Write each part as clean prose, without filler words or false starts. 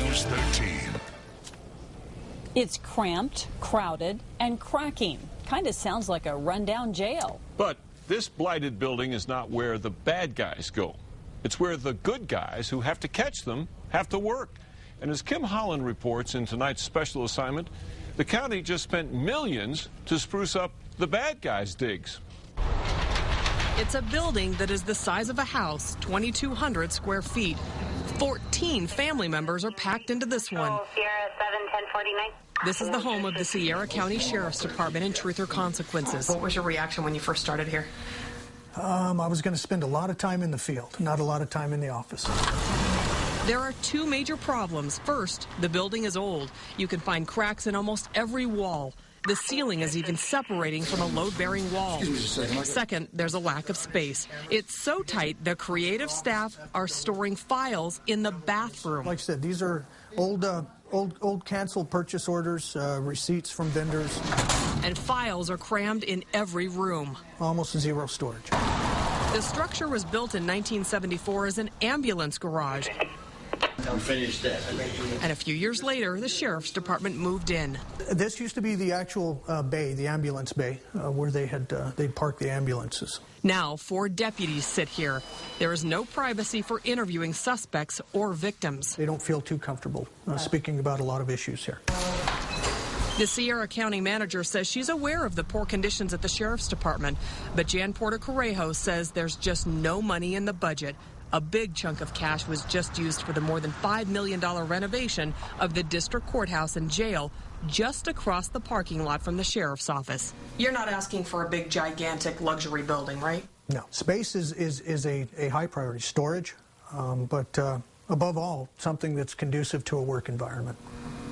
News 13. It's cramped, crowded, and cracking. Kind of sounds like a rundown jail. But this blighted building is not where the bad guys go. It's where the good guys who have to catch them have to work. And as Kim Holland reports in tonight's special assignment, the county just spent millions to spruce up the bad guys' digs. It's a building that is the size of a house, 2,200 square feet. 14 family members are packed into this one. Sierra 71049. This is the home of the Sierra County Sheriff's Department in Truth or Consequences. What was your reaction when you first started here? I was going to spend a lot of time in the field, not a lot of time in the office. There are two major problems. First, the building is old. You can find cracks in almost every wall. The ceiling is even separating from a load-bearing wall. Second, there's a lack of space. It's so tight, the creative staff are storing files in the bathroom. Like I said, these are old canceled purchase orders, receipts from vendors. And files are crammed in every room. Almost zero storage. The structure was built in 1974 as an ambulance garage. And a few years later, the Sheriff's Department moved in. This used to be the actual bay, the ambulance bay, where they'd park the ambulances. Now, 4 deputies sit here. There is no privacy for interviewing suspects or victims. They don't feel too comfortable speaking about a lot of issues here. The Sierra County manager says she's aware of the poor conditions at the Sheriff's Department, but Jan Porter-Correjo says there's just no money in the budget. A big chunk of cash was just used for the more than $5 million renovation of the district courthouse and jail just across the parking lot from the sheriff's office. You're not asking for a big, gigantic luxury building, right? No. Space is a high priority. Storage, but above all, something that's conducive to a work environment.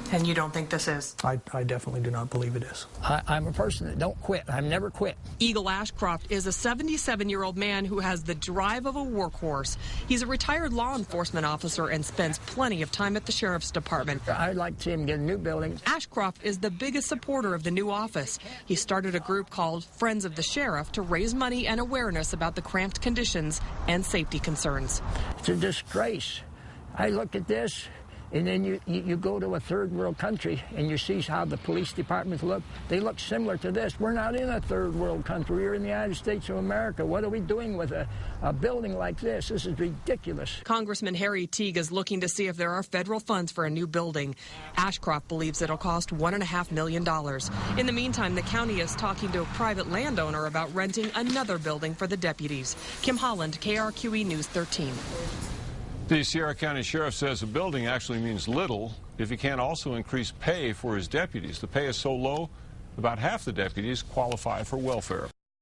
And you don't think this is? I definitely do not believe it is. I'm a person that don't quit. I've never quit. Eagle Ashcroft is a 77-year-old man who has the drive of a workhorse. He's a retired law enforcement officer and spends plenty of time at the Sheriff's Department. I'd like to see him get a new building. Ashcroft is the biggest supporter of the new office. He started a group called Friends of the Sheriff to raise money and awareness about the cramped conditions and safety concerns. It's a disgrace. I look at this, and then you go to a third world country and you see how the police departments look. They look similar to this. We're not in a third world country. We're in the United States of America. What are we doing with a building like this? This is ridiculous. Congressman Harry Teague is looking to see if there are federal funds for a new building. Ashcroft believes it'll cost $1.5 million. In the meantime, the county is talking to a private landowner about renting another building for the deputies. Kim Holland, KRQE News 13. The Sierra County Sheriff says a building actually means little if he can't also increase pay for his deputies. The pay is so low, about half the deputies qualify for welfare.